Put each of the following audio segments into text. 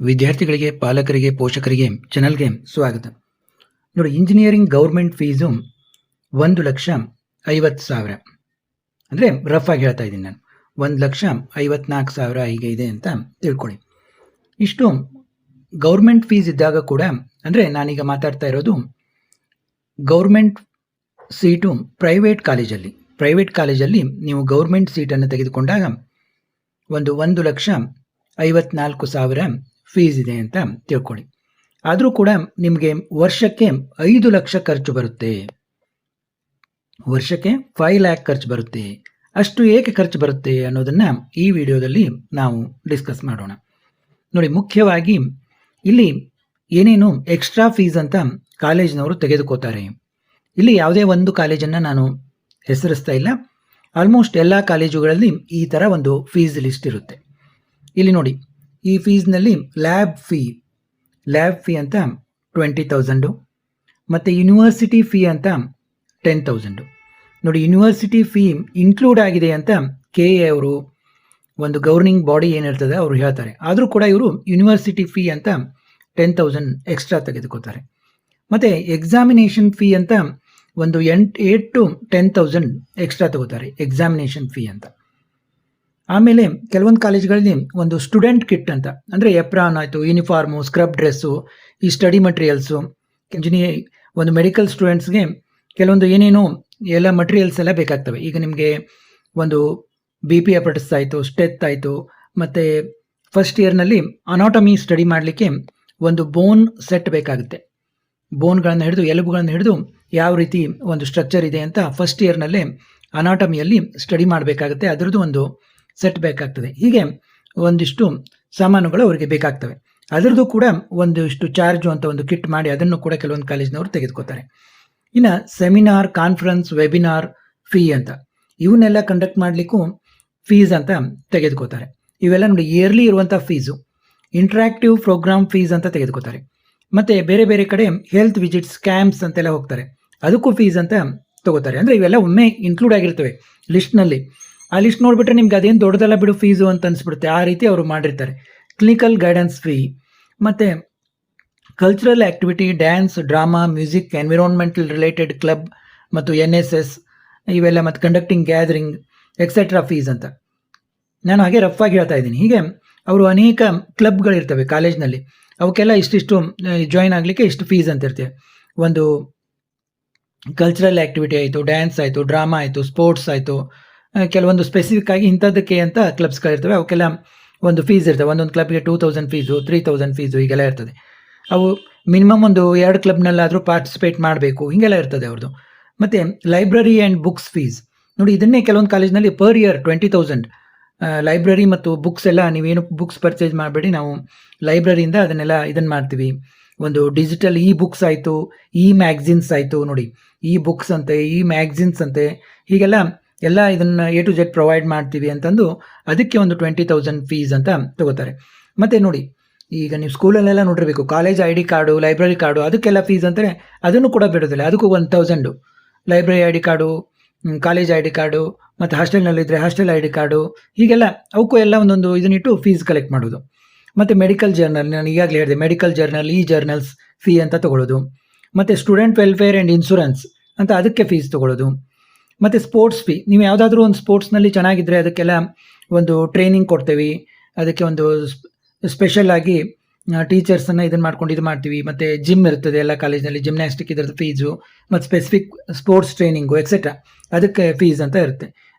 ವಿದ್ಯಾರ್ಥಿಗಳಿಗೆ, ಪಾಲಕರಿಗೆ, ಪೋಷಕರಿಗೆ ಚಾನಲ್ಗೆ ಸ್ವಾಗತ. ನೋಡಿ, ಇಂಜಿನಿಯರಿಂಗ್ ಗೌರ್ಮೆಂಟ್ ಫೀಸು 1,50,000. ಅಂದರೆ ರಫ್ ಆಗಿ ಹೇಳ್ತಾ ಇದ್ದೀನಿ ನಾನು. 1,54,000 ಹೀಗೆ ಇದೆ ಅಂತ ತಿಳ್ಕೊಳ್ಳಿ. ಇಷ್ಟು ಗೌರ್ಮೆಂಟ್ ಫೀಸ್ ಇದ್ದಾಗ ಕೂಡ, ಅಂದರೆ ನಾನೀಗ ಮಾತಾಡ್ತಾ ಇರೋದು ಗೌರ್ಮೆಂಟ್ ಸೀಟು ಪ್ರೈವೇಟ್ ಕಾಲೇಜಲ್ಲಿ ನೀವು ಗೌರ್ಮೆಂಟ್ ಸೀಟನ್ನು ತೆಗೆದುಕೊಂಡಾಗ 1,54,000 ಫೀಸ್ ಇದೆ ಅಂತ ತಿಳ್ಕೊಳ್ಳಿ. ಆದರೂ ಕೂಡ ನಿಮಗೆ ವರ್ಷಕ್ಕೆ 5 ಲಕ್ಷ ಖರ್ಚು ಬರುತ್ತೆ. ವರ್ಷಕ್ಕೆ 5 ಲ್ಯಾಕ್ ಖರ್ಚು ಬರುತ್ತೆ. ಅಷ್ಟು ಏಕೆ ಖರ್ಚು ಬರುತ್ತೆ ಅನ್ನೋದನ್ನು ಈ ವಿಡಿಯೋದಲ್ಲಿ ನಾವು ಡಿಸ್ಕಸ್ ಮಾಡೋಣ. ನೋಡಿ, ಮುಖ್ಯವಾಗಿ ಇಲ್ಲಿ ಏನೇನು ಎಕ್ಸ್ಟ್ರಾ ಫೀಸ್ ಅಂತ ಕಾಲೇಜಿನವರು ತೆಗೆದುಕೋತಾರೆ. ಇಲ್ಲಿ ಯಾವುದೇ ಒಂದು ಕಾಲೇಜನ್ನು ನಾನು ಹೆಸರಿಸ್ತಾ ಇಲ್ಲ. ಆಲ್ಮೋಸ್ಟ್ ಎಲ್ಲ ಕಾಲೇಜುಗಳಲ್ಲಿ ಈ ಥರ ಒಂದು ಫೀಸ್ ಲಿಸ್ಟ್ ಇರುತ್ತೆ. ಇಲ್ಲಿ ನೋಡಿ, ಈ ಫೀಸ್ನಲ್ಲಿ ಲ್ಯಾಬ್ ಫೀ ಅಂತ 20,000, ಮತ್ತು ಯೂನಿವರ್ಸಿಟಿ ಫೀ ಅಂತ 10,000. ನೋಡಿ, ಯೂನಿವರ್ಸಿಟಿ ಫೀ ಇನ್ಕ್ಲೂಡ್ ಆಗಿದೆ ಅಂತ KA ಅವರು, ಒಂದು ಗವರ್ನಿಂಗ್ ಬಾಡಿ ಏನಿರ್ತದೆ ಅವರು ಹೇಳ್ತಾರೆ. ಆದರೂ ಕೂಡ ಇವರು ಯೂನಿವರ್ಸಿಟಿ ಫೀ ಅಂತ 10,000 ಎಕ್ಸ್ಟ್ರಾ ತೆಗೆದುಕೋತಾರೆ. ಮತ್ತು ಎಕ್ಸಾಮಿನೇಷನ್ ಫೀ ಅಂತ ಒಂದು 8 to 10,000 ಎಕ್ಸ್ಟ್ರಾ ತಗೋತಾರೆ, ಎಕ್ಸಾಮಿನೇಷನ್ ಫೀ ಅಂತ. ಆಮೇಲೆ ಕೆಲವೊಂದು ಕಾಲೇಜ್ಗಳಲ್ಲಿ ಒಂದು ಸ್ಟೂಡೆಂಟ್ ಕಿಟ್ ಅಂತ, ಅಂದರೆ ಎಪ್ರಾನ್ ಆಯಿತು, ಯೂನಿಫಾರ್ಮು, ಸ್ಕ್ರಬ್ ಡ್ರೆಸ್ಸು, ಈ ಸ್ಟಡಿ ಮಟೀರಿಯಲ್ಸು, ಒಂದು ಮೆಡಿಕಲ್ ಸ್ಟೂಡೆಂಟ್ಸ್ಗೆ ಕೆಲವೊಂದು ಏನೇನೋ ಎಲ್ಲ ಮಟೀರಿಯಲ್ಸ್ ಎಲ್ಲ ಬೇಕಾಗ್ತವೆ. ಈಗ ನಿಮಗೆ ಒಂದು BP ಅಪರಟಸ್ ಆಯಿತು, ಸ್ಟೆತ್ ಆಯಿತು, ಮತ್ತು ಫಸ್ಟ್ ಇಯರ್ನಲ್ಲಿ ಅನಾಟಮಿ ಸ್ಟಡಿ ಮಾಡಲಿಕ್ಕೆ ಒಂದು ಬೋನ್ ಸೆಟ್ ಬೇಕಾಗುತ್ತೆ. ಬೋನ್ಗಳನ್ನು ಹಿಡಿದು, ಎಲುಬುಗಳನ್ನು ಹಿಡಿದು ಯಾವ ರೀತಿ ಒಂದು ಸ್ಟ್ರಕ್ಚರ್ ಇದೆ ಅಂತ ಫಸ್ಟ್ ಇಯರ್ನಲ್ಲೇ ಅನಾಟಮಿಯಲ್ಲಿ ಸ್ಟಡಿ ಮಾಡಬೇಕಾಗುತ್ತೆ. ಅದರದ್ದು ಒಂದು ಸೆಟ್ ಬೇಕಾಗ್ತದೆ. ಹೀಗೆ ಒಂದಿಷ್ಟು ಸಾಮಾನುಗಳು ಅವರಿಗೆ ಬೇಕಾಗ್ತವೆ. ಅದರದ್ದು ಕೂಡ ಒಂದಿಷ್ಟು ಚಾರ್ಜು ಅಂತ ಒಂದು ಕಿಟ್ ಮಾಡಿ ಅದನ್ನು ಕೂಡ ಕೆಲವೊಂದು ಕಾಲೇಜಿನವರು ತೆಗೆದುಕೋತಾರೆ. ಇನ್ನು ಸೆಮಿನಾರ್, ಕಾನ್ಫರೆನ್ಸ್, ವೆಬಿನಾರ್ ಫೀ ಅಂತ ಇವನ್ನೆಲ್ಲ ಕಂಡಕ್ಟ್ ಮಾಡಲಿಕ್ಕೂ ಫೀಸ್ ಅಂತ ತೆಗೆದುಕೋತಾರೆ. ಇವೆಲ್ಲ ನೋಡಿ ಇಯರ್ಲಿ ಇರುವಂಥ ಫೀಸು. ಇಂಟ್ರಾಕ್ಟಿವ್ ಪ್ರೋಗ್ರಾಮ್ ಫೀಸ್ ಅಂತ ತೆಗೆದುಕೋತಾರೆ. ಮತ್ತು ಬೇರೆ ಬೇರೆ ಕಡೆ ಹೆಲ್ತ್ ವಿಸಿಟ್ಸ್, ಕ್ಯಾಂಪ್ಸ್ ಅಂತೆಲ್ಲ ಹೋಗ್ತಾರೆ, ಅದಕ್ಕೂ ಫೀಸ್ ಅಂತ ತಗೋತಾರೆ. ಅಂದರೆ ಇವೆಲ್ಲ ಒಮ್ಮೆ ಇನ್ಕ್ಲೂಡ್ ಆಗಿರ್ತವೆ ಲಿಸ್ಟ್ನಲ್ಲಿ. ಆ ಲಿಸ್ಟ್ ನೋಡಿಬಿಟ್ರೆ ನಿಮ್ಗೆ ಅದೇನು ದೊಡ್ಡದಲ್ಲ ಬಿಡು ಫೀಸು ಅಂತ ಅನಿಸ್ಬಿಡುತ್ತೆ. ಆ ರೀತಿ ಅವರು ಮಾಡಿರ್ತಾರೆ. ಕ್ಲಿನಿಕಲ್ ಗೈಡೆನ್ಸ್ ಫೀ, ಮತ್ತು cultural activity, dance, drama, music, environmental related club ಮತ್ತು NSS ಇವೆಲ್ಲ, ಮತ್ತು ಕಂಡಕ್ಟಿಂಗ್ ಗ್ಯಾದರಿಂಗ್ ಎಕ್ಸೆಟ್ರಾ ಫೀಸ್ ಅಂತ. ನಾನು ಹಾಗೆ ರಫ್ ಆಗಿ ಹೇಳ್ತಾ ಇದ್ದೀನಿ. ಹೀಗೆ ಅವರು ಅನೇಕ ಕ್ಲಬ್ಗಳಿರ್ತವೆ ಕಾಲೇಜ್ನಲ್ಲಿ, ಅವಕ್ಕೆಲ್ಲ ಇಷ್ಟಿಷ್ಟು ಜಾಯಿನ್ ಆಗಲಿಕ್ಕೆ ಇಷ್ಟು ಫೀಸ್ ಅಂತ ಇರ್ತೇವೆ. ಒಂದು ಕಲ್ಚರಲ್ ಆ್ಯಕ್ಟಿವಿಟಿ ಆಯಿತು, ಡ್ಯಾನ್ಸ್ ಆಯಿತು, ಡ್ರಾಮಾ ಆಯಿತು, ಸ್ಪೋರ್ಟ್ಸ್ ಆಯಿತು, ಕೆಲವೊಂದು ಸ್ಪೆಸಿಫಿಕ್ ಆಗಿ ಇಂಥದ್ದಕ್ಕೆ ಅಂತ ಕ್ಲಬ್ಸ್ಗಳಿರ್ತವೆ, ಅವಕ್ಕೆಲ್ಲ ಒಂದು ಫೀಸ್ ಇರ್ತವೆ. ಒಂದೊಂದು ಕ್ಲಬ್ಗೆ 2,000 ಫೀಸು, 3,000 ಫೀಸು ಹೀಗೆಲ್ಲ ಇರ್ತದೆ. ಅವು ಮಿನಿಮಮ್ ಒಂದು 2 ಕ್ಲಬ್ನಲ್ಲಾದರೂ ಪಾರ್ಟಿಸಿಪೇಟ್ ಮಾಡಬೇಕು, ಹೀಗೆಲ್ಲ ಇರ್ತದೆ ಅವ್ರದ್ದು. ಮತ್ತು ಲೈಬ್ರರಿ ಆ್ಯಂಡ್ ಬುಕ್ಸ್ ಫೀಸ್ ನೋಡಿ, ಇದನ್ನೇ ಕೆಲವೊಂದು ಕಾಲೇಜ್ನಲ್ಲಿ ಪರ್ ಇಯರ್ 20,000. ಲೈಬ್ರರಿ ಮತ್ತು ಬುಕ್ಸ್ ಎಲ್ಲ ನೀವೇನು ಬುಕ್ಸ್ ಪರ್ಚೇಸ್ ಮಾಡಬೇಡಿ, ನಾವು ಲೈಬ್ರರಿಯಿಂದ ಅದನ್ನೆಲ್ಲ ಇದನ್ನು ಮಾಡ್ತೀವಿ. ಒಂದು ಡಿಜಿಟಲ್ ಬುಕ್ಸ್ ಆಯಿತು, ಮ್ಯಾಗ್ಝಿನ್ಸ್ ಆಯಿತು, ನೋಡಿ ಬುಕ್ಸ್ ಅಂತೆ, ಮ್ಯಾಗ್ಝಿನ್ಸ್ ಅಂತೆ, ಹೀಗೆಲ್ಲ ಎಲ್ಲ ಇದನ್ನು A to Z ಪ್ರೊವೈಡ್ ಮಾಡ್ತೀವಿ ಅಂತಂದು ಅದಕ್ಕೆ ಒಂದು 20,000 ಫೀಸ್ ಅಂತ ತಗೋತಾರೆ. ಮತ್ತು ನೋಡಿ, ಈಗ ನೀವು ಸ್ಕೂಲಲ್ಲೆಲ್ಲ ನೋಡಿರಬೇಕು, college ID card, library card, ಅದಕ್ಕೆಲ್ಲ ಫೀಸ್ ಅಂತಾರೆ, ಅದನ್ನು ಕೂಡ ಬಿಡೋದಿಲ್ಲ. ಅದಕ್ಕೂ 1,000. Library ID card, college ID card, ಮತ್ತು ಹಾಸ್ಟೆಲ್ನಲ್ಲಿದ್ದರೆ ಹಾಸ್ಟೆಲ್ ID ಕಾರ್ಡು, ಹೀಗೆಲ್ಲ ಅವಕ್ಕೂ ಎಲ್ಲ ಒಂದೊಂದು ಇದನ್ನಿಟ್ಟು ಫೀಸ್ ಕಲೆಕ್ಟ್ ಮಾಡೋದು. ಮತ್ತು ಮೆಡಿಕಲ್ ಜರ್ನಲ್, ನಾನು ಈಗಾಗಲೇ ಹೇಳಿದೆ, ಮೆಡಿಕಲ್ ಜರ್ನಲ್, ಜರ್ನಲ್ಸ್ ಫೀ ಅಂತ ತೊಗೊಳ್ಳೋದು. ಮತ್ತು ಸ್ಟೂಡೆಂಟ್ ವೆಲ್ಫೇರ್ ಆ್ಯಂಡ್ ಇನ್ಶೂರೆನ್ಸ್ ಅಂತ ಅದಕ್ಕೆ ಫೀಸ್ ತೊಗೊಳ್ಳೋದು. ಮತ್ತು ಸ್ಪೋರ್ಟ್ಸ್ ಫೀ, ನೀವು ಯಾವುದಾದ್ರೂ ಒಂದು ಸ್ಪೋರ್ಟ್ಸ್ನಲ್ಲಿ ಚೆನ್ನಾಗಿದ್ದರೆ ಅದಕ್ಕೆಲ್ಲ ಒಂದು ಟ್ರೈನಿಂಗ್ ಕೊಡ್ತೇವೆ, ಅದಕ್ಕೆ ಒಂದು ಸ್ಪೆಷಲ್ ಆಗಿ ಟೀಚರ್ಸನ್ನು ಇದನ್ನು ಮಾಡ್ಕೊಂಡು ಇದು ಮಾಡ್ತೀವಿ. ಮತ್ತು ಜಿಮ್ ಇರ್ತದೆ ಎಲ್ಲ ಕಾಲೇಜಿನಲ್ಲಿ, ಜಿಮ್ನಾಸ್ಟಿಕ್ ಇದರದ್ದು ಫೀಸು, ಮತ್ತು ಸ್ಪೆಸಿಫಿಕ್ ಸ್ಪೋರ್ಟ್ಸ್ ಟ್ರೈನಿಂಗು ಎಕ್ಸೆಟ್ರಾ ಅದಕ್ಕೆ ಫೀಸ್ ಅಂತ ಇರುತ್ತೆ.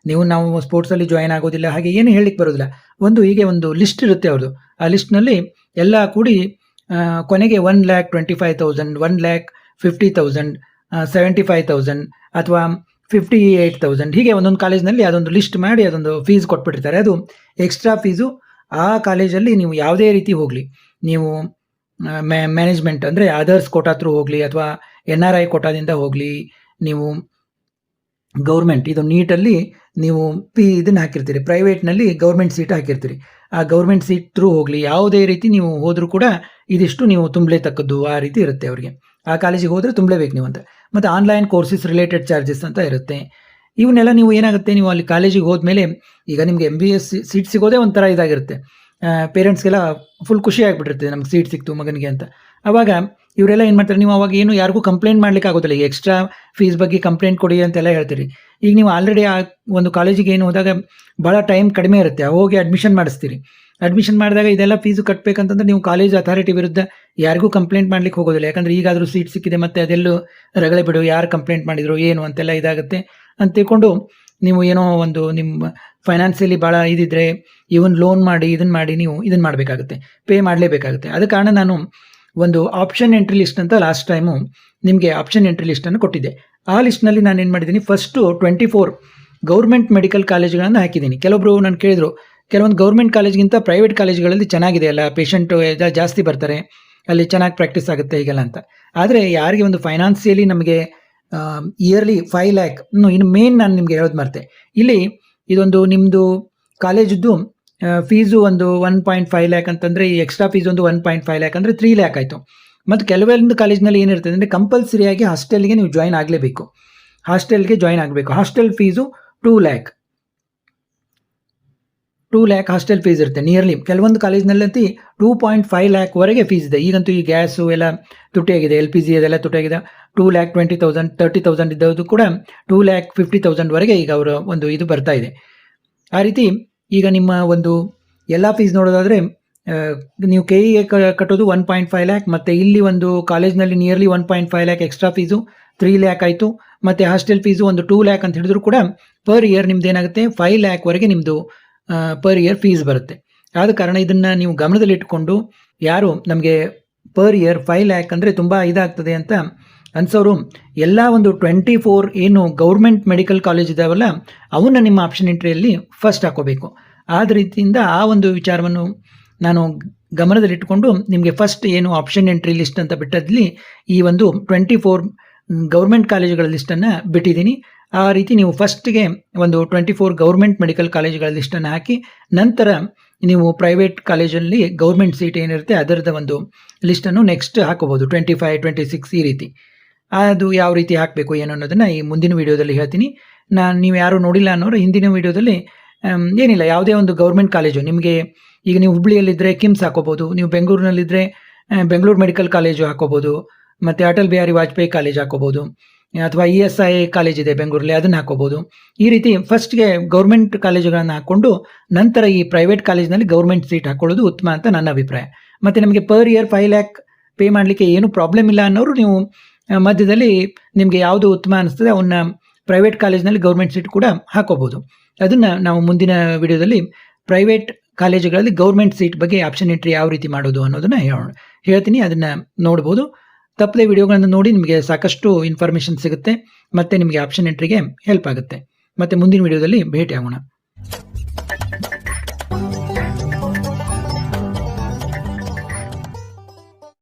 ನಾವು ಸ್ಪೋರ್ಟ್ಸಲ್ಲಿ ಜಾಯಿನ್ ಆಗೋದಿಲ್ಲ, ಹಾಗೆ ಏನು ಹೇಳಲಿಕ್ಕೆ ಬರೋದಿಲ್ಲ. ಹೀಗೆ ಒಂದು ಲಿಸ್ಟ್ ಇರುತ್ತೆ ಅವ್ರದ್ದು. ಆ ಲಿಸ್ಟ್ನಲ್ಲಿ ಎಲ್ಲ ಕೂಡಿ ಕೊನೆಗೆ 1,25,000, 1,50,000, 75,000 ಅಥವಾ 58,000 ಹೀಗೆ ಒಂದೊಂದು ಕಾಲೇಜಿನಲ್ಲಿ ಅದೊಂದು ಲಿಸ್ಟ್ ಮಾಡಿ ಅದೊಂದು ಫೀಸ್ ಕೊಟ್ಬಿಟ್ಟಿರ್ತಾರೆ. ಅದು ಎಕ್ಸ್ಟ್ರಾ ಫೀಸು. ಆ ಕಾಲೇಜಲ್ಲಿ ನೀವು ಯಾವುದೇ ರೀತಿ ಹೋಗಲಿ, ನೀವು ಮ್ಯಾನೇಜ್ಮೆಂಟ್ ಅಂದರೆ ಅದರ್ಸ್ ಕೋಟಾ ಥ್ರೂ ಹೋಗಲಿ, ಅಥವಾ NRI ಕೋಟಾದಿಂದ ಹೋಗಲಿ, ನೀವು ಗೌರ್ಮೆಂಟ್ ಇದು ನೀಟಲ್ಲಿ ನೀವು ಇದನ್ನು ಹಾಕಿರ್ತೀರಿ, ಪ್ರೈವೇಟ್ನಲ್ಲಿ ಗೌರ್ಮೆಂಟ್ ಸೀಟ್ ಹಾಕಿರ್ತೀರಿ, ಆ ಗೌರ್ಮೆಂಟ್ ಸೀಟ್ ಥ್ರೂ ಹೋಗಲಿ, ಯಾವುದೇ ರೀತಿ ನೀವು ಹೋದರೂ ಕೂಡ ಇದಿಷ್ಟು ನೀವು ತುಂಬಲೇತಕ್ಕದ್ದು ಆ ರೀತಿ ಇರುತ್ತೆ ಅವರಿಗೆ. ಆ ಕಾಲೇಜಿಗೆ ಹೋದರೆ ತುಂಬಲೇಬೇಕು ನೀವು ಅಂತ. ಮತ್ತು ಆನ್ಲೈನ್ ಕೋರ್ಸಸ್ ರಿಲೇಟೆಡ್ ಚಾರ್ಜಸ್ ಅಂತ ಇರುತ್ತೆ. ಇವನ್ನೆಲ್ಲ ನೀವು ಏನಾಗುತ್ತೆ, ನೀವು ಅಲ್ಲಿ ಕಾಲೇಜಿಗೆ ಹೋದ್ಮೇಲೆ ಈಗ ನಿಮಗೆ MBA ಸೀಟ್ ಸಿಗೋದೇ ಒಂಥರ ಇದಾಗಿರುತ್ತೆ. ಪೇರೆಂಟ್ಸ್ಗೆಲ್ಲ ಫುಲ್ ಖುಷಿ ಆಗಿಬಿಟ್ಟಿರ್ತದೆ ನಮ್ಗೆ ಸೀಟ್ ಸಿಕ್ತು ಮಗನಿಗೆ ಅಂತ. ಆವಾಗ ಇವರೆಲ್ಲ ಏನು ಮಾಡ್ತಾರೆ, ನೀವು ಅವಾಗ ಏನು ಯಾರಿಗೂ ಕಂಪ್ಲೇಂಟ್ ಮಾಡ್ಲಿಕ್ಕೆ ಆಗೋದಿಲ್ಲ. ಈಗ ಎಕ್ಸ್ಟ್ರಾ ಫೀಸ್ ಬಗ್ಗೆ ಕಂಪ್ಲೇಂಟ್ ಕೊಡಿ ಅಂತೆಲ್ಲ ಹೇಳ್ತೀರಿ. ಈಗ ನೀವು ಆಲ್ರೆಡಿ ಆ ಒಂದು ಕಾಲೇಜಿಗೆ ಏನು ಹೋದಾಗ ಭಾಳ ಟೈಮ್ ಕಡಿಮೆ ಇರುತ್ತೆ, ಹೋಗಿ ಅಡ್ಮಿಷನ್ ಮಾಡಿಸ್ತೀರಿ. ಅಡ್ಮಿಷನ್ ಮಾಡಿದಾಗ ಇದೆಲ್ಲ ಫೀಸು ಕಟ್ಟಬೇಕಂತಂದ್ರೆ ನೀವು ಕಾಲೇಜ್ ಅಥಾರಿಟಿ ವಿರುದ್ಧ ಯಾರಿಗೂ ಕಂಪ್ಲೇಂಟ್ ಮಾಡ್ಲಿಕ್ಕೆ ಹೋಗೋದಿಲ್ಲ. ಯಾಕಂದರೆ ಈಗಾದರೂ ಸೀಟ್ ಸಿಕ್ಕಿದೆ ಮತ್ತು ಅದೆಲ್ಲೂ ರಗಳೆ ಬಿಡು, ಯಾರು ಕಂಪ್ಲೇಂಟ್ ಮಾಡಿದ್ರು ಏನು ಅಂತೆಲ್ಲ ಇದಾಗುತ್ತೆ ಅಂತ ತಿಳ್ಕೊಂಡು ನೀವು ಏನೋ ಒಂದು ನಿಮ್ಮ ಫೈನಾನ್ಸಿಯಲಿ ಭಾಳ ಇದಿದ್ರೆ ಇವನ್ ಲೋನ್ ಮಾಡಿ ಇದನ್ನು ಮಾಡಿ ನೀವು ಇದನ್ನು ಮಾಡಬೇಕಾಗುತ್ತೆ, ಪೇ ಮಾಡಲೇಬೇಕಾಗುತ್ತೆ. ಆದ ಕಾರಣ ನಾನು ಒಂದು ಆಪ್ಷನ್ ಎಂಟ್ರಿ ಲಿಸ್ಟ್ ಅಂತ ಲಾಸ್ಟ್ ಟೈಮು ನಿಮಗೆ ಆಪ್ಷನ್ ಎಂಟ್ರಿ ಲಿಸ್ಟನ್ನು ಕೊಟ್ಟಿದ್ದೆ. ಆ ಲಿಸ್ಟ್ನಲ್ಲಿ ನಾನು ಏನು ಮಾಡಿದ್ದೀನಿ, ಫಸ್ಟು 24 ಗೌರ್ಮೆಂಟ್ ಮೆಡಿಕಲ್ ಕಾಲೇಜುಗಳನ್ನು ಹಾಕಿದ್ದೀನಿ. ಕೆಲವೊಬ್ಬರು ನಾನು ಕೇಳಿದ್ರು, ಕೆಲವೊಂದು ಗೌರ್ಮೆಂಟ್ ಕಾಲೇಜ್ಗಿಂತ ಪ್ರೈವೇಟ್ ಕಾಲೇಜುಗಳಲ್ಲಿ ಚೆನ್ನಾಗಿದೆ ಅಲ್ಲ, ಪೇಷಂಟು ಜಾಸ್ತಿ ಬರ್ತಾರೆ, ಅಲ್ಲಿ ಚೆನ್ನಾಗಿ ಪ್ರಾಕ್ಟೀಸ್ ಆಗುತ್ತೆ ಹೀಗೆಲ್ಲ ಅಂತ. ಆದರೆ ಯಾರಿಗೆ ಒಂದು ಫೈನಾನ್ಸಿಯಲಿ ನಮಗೆ ಇಯರ್ಲಿ 5 ಲ್ಯಾಕ್, ಇನ್ನು ಮೇನ್ ನಾನು ನಿಮಗೆ ಹೇಳೋದು ಮರ್ತೆ, ಇಲ್ಲಿ ಇದೊಂದು ನಿಮ್ಮದು ಕಾಲೇಜದ್ದು ಫೀಸು ಒಂದು 1.5 ಲ್ಯಾಕ್ ಅಂತಂದರೆ ಈ ಎಕ್ಸ್ಟ್ರಾ ಫೀಸ್ ಒಂದು 1.5 ಲ್ಯಾಕ್ ಅಂದರೆ 3 ಲ್ಯಾಕ್ ಆಯಿತು. ಮತ್ತು ಕೆಲವೊಂದು ಕಾಲೇಜ್ನಲ್ಲಿ ಏನಿರ್ತದೆ ಅಂದರೆ ಕಂಪಲ್ಸರಿಯಾಗಿ ಹಾಸ್ಟೆಲ್ಗೆ ನೀವು ಜಾಯ್ನ್ ಆಗಲೇಬೇಕು, ಹಾಸ್ಟೆಲ್ಗೆ ಜಾಯ್ನ್ ಆಗಬೇಕು. Hostel fees 2 lac hostel fees ಇರುತ್ತೆ ನಿಯರ್ಲಿ. ಕೆಲವೊಂದು ಕಾಲೇಜ್ನಲ್ಲಂತೂ 2.5 ಲ್ಯಾಕ್ವರೆಗೆ ಫೀಸ್ ಇದೆ. ಈಗಂತೂ ಈ ಗ್ಯಾಸು ಎಲ್ಲ ತುಟಿಯಾಗಿದೆ, LPG ಅದೆಲ್ಲ ತುಟಿಯಾಗಿದೆ. 2,20,000 30,000 ಇದ್ದದ್ದು ಕೂಡ 2,50,000ವರೆಗೆ ಈಗ ಅವರ ಒಂದು ಇದು ಬರ್ತಾ ಇದೆ. ಆ ರೀತಿ ಈಗ ನಿಮ್ಮ ಒಂದು ಎಲ್ಲ ಫೀಸ್ ನೋಡೋದಾದರೆ ನೀವು KEಗೆ ಕಟ್ಟೋದು 1.5 ಲ್ಯಾಕ್, ಮತ್ತು ಇಲ್ಲಿ ಒಂದು ಕಾಲೇಜ್ನಲ್ಲಿ nearly 1.5 lac extra fees 3 lac ಆಯಿತು. ಮತ್ತು ಹಾಸ್ಟೆಲ್ ಫೀಸು ಒಂದು 2 ಲ್ಯಾಕ್ ಅಂತ ಹೇಳಿದ್ರು ಕೂಡ ಪರ್ ಇಯರ್ ನಿಮ್ದು ಏನಾಗುತ್ತೆ 5 ಲ್ಯಾಕ್ವರೆಗೆ ನಿಮ್ಮದು ಪರ್ ಇಯರ್ ಫೀಸ್ ಬರುತ್ತೆ. ಆದ ಕಾರಣ ಇದನ್ನು ನೀವು ಗಮನದಲ್ಲಿಟ್ಟುಕೊಂಡು ಯಾರು ನಮಗೆ ಪರ್ ಇಯರ್ 5 ಲ್ಯಾಕ್ ಅಂದರೆ ತುಂಬ ಇದಾಗ್ತದೆ ಅಂತ ಅನ್ಸೋರು ಎಲ್ಲ ಒಂದು 24 ಏನು ಗೌರ್ಮೆಂಟ್ ಮೆಡಿಕಲ್ ಕಾಲೇಜ್ ಇದಾವಲ್ಲ ಅವನ್ನ ನಿಮ್ಮ ಆಪ್ಷನ್ ಎಂಟ್ರಿಯಲ್ಲಿ ಫಸ್ಟ್ ಹಾಕೋಬೇಕು. ಆದ ರೀತಿಯಿಂದ ಆ ಒಂದು ವಿಚಾರವನ್ನು ನಾನು ಗಮನದಲ್ಲಿಟ್ಟುಕೊಂಡು ನಿಮಗೆ ಫಸ್ಟ್ ಏನು ಆಪ್ಷನ್ ಎಂಟ್ರಿ ಲಿಸ್ಟ್ ಅಂತ ಬಿಟ್ಟಲ್ಲಿ ಈ ಒಂದು 24 ಗೌರ್ಮೆಂಟ್ ಕಾಲೇಜುಗಳ ಲಿಸ್ಟನ್ನು ಬಿಟ್ಟಿದ್ದೀನಿ. ಆ ರೀತಿ ನೀವು ಫಸ್ಟ್ಗೆ ಒಂದು 24 ಗೌರ್ಮೆಂಟ್ ಮೆಡಿಕಲ್ ಕಾಲೇಜುಗಳ ಲಿಸ್ಟನ್ನು ಹಾಕಿ, ನಂತರ ನೀವು ಪ್ರೈವೇಟ್ ಕಾಲೇಜಲ್ಲಿ ಗೌರ್ಮೆಂಟ್ ಸೀಟ್ ಏನಿರುತ್ತೆ ಅದರದ ಒಂದು ಲಿಸ್ಟನ್ನು ನೆಕ್ಸ್ಟ್ ಹಾಕೋಬೋದು, 25, 26 ಈ ರೀತಿ. ಅದು ಯಾವ ರೀತಿ ಹಾಕಬೇಕು ಏನು ಅನ್ನೋದನ್ನು ಈ ಮುಂದಿನ ವೀಡಿಯೋದಲ್ಲಿ ಹೇಳ್ತೀನಿ. ನೀವು ಯಾರು ನೋಡಿಲ್ಲ ಅನ್ನೋರು ಹಿಂದಿನ ವೀಡಿಯೋದಲ್ಲಿ ಏನಿಲ್ಲ, ಯಾವುದೇ ಒಂದು ಗೌರ್ಮೆಂಟ್ ಕಾಲೇಜು ನಿಮಗೆ ಈಗ ನೀವು ಹುಬ್ಳಿಯಲ್ಲಿದ್ದರೆ ಕಿಮ್ಸ್ ಹಾಕೋಬೋದು, ನೀವು ಬೆಂಗಳೂರಿನಲ್ಲಿದ್ದರೆ ಬೆಂಗಳೂರು ಮೆಡಿಕಲ್ ಕಾಲೇಜು ಹಾಕೋಬೋದು, ಮತ್ತು ಅಟಲ್ ಬಿಹಾರಿ ವಾಜಪೇಯಿ ಕಾಲೇಜ್ ಹಾಕೋಬೋದು, ಅಥವಾ ESI ಕಾಲೇಜ್ ಇದೆ ಬೆಂಗಳೂರಲ್ಲಿ ಅದನ್ನು ಹಾಕೋಬೋದು. ಈ ರೀತಿ ಫಸ್ಟ್ಗೆ ಗೌರ್ಮೆಂಟ್ ಕಾಲೇಜುಗಳನ್ನು ಹಾಕ್ಕೊಂಡು ನಂತರ ಈ ಪ್ರೈವೇಟ್ ಕಾಲೇಜ್ನಲ್ಲಿ ಗೌರ್ಮೆಂಟ್ ಸೀಟ್ ಹಾಕೊಳ್ಳೋದು ಉತ್ತಮ ಅಂತ ನನ್ನ ಅಭಿಪ್ರಾಯ. ಮತ್ತು ನಮಗೆ ಪರ್ ಇಯರ್ 5 ಲ್ಯಾಕ್ ಪೇ ಮಾಡಲಿಕ್ಕೆ ಏನು ಪ್ರಾಬ್ಲಮ್ ಇಲ್ಲ ಅನ್ನೋರು ನೀವು ಮಧ್ಯದಲ್ಲಿ ನಿಮಗೆ ಯಾವುದು ಉತ್ತಮ ಅನಿಸ್ತದೆ ಅವನ್ನ ಪ್ರೈವೇಟ್ ಕಾಲೇಜ್ನಲ್ಲಿ ಗೌರ್ಮೆಂಟ್ ಸೀಟ್ ಕೂಡ ಹಾಕೋಬೋದು. ಅದನ್ನು ನಾವು ಮುಂದಿನ ವಿಡಿಯೋದಲ್ಲಿ ಪ್ರೈವೇಟ್ ಕಾಲೇಜುಗಳಲ್ಲಿ ಗೌರ್ಮೆಂಟ್ ಸೀಟ್ ಬಗ್ಗೆ ಆಪ್ಷನ್ ಎಂಟ್ರಿ ಯಾವ ರೀತಿ ಮಾಡೋದು ಅನ್ನೋದನ್ನು ಹೇಳ್ತೀನಿ. ಅದನ್ನು ನೋಡ್ಬೋದು. ತಪ್ಪದೆ ವಿಡಿಯೋಗಳನ್ನು ನೋಡಿ, ನಿಮಗೆ ಸಾಕಷ್ಟು ಇನ್ಫಾರ್ಮೇಷನ್ ಸಿಗುತ್ತೆ ಮತ್ತು ನಿಮಗೆ ಆಪ್ಷನ್ ಎಂಟ್ರಿಗೆ ಹೆಲ್ಪ್ ಆಗುತ್ತೆ. ಮತ್ತು ಮುಂದಿನ ವಿಡಿಯೋದಲ್ಲಿ ಭೇಟಿ ಆಗೋಣ.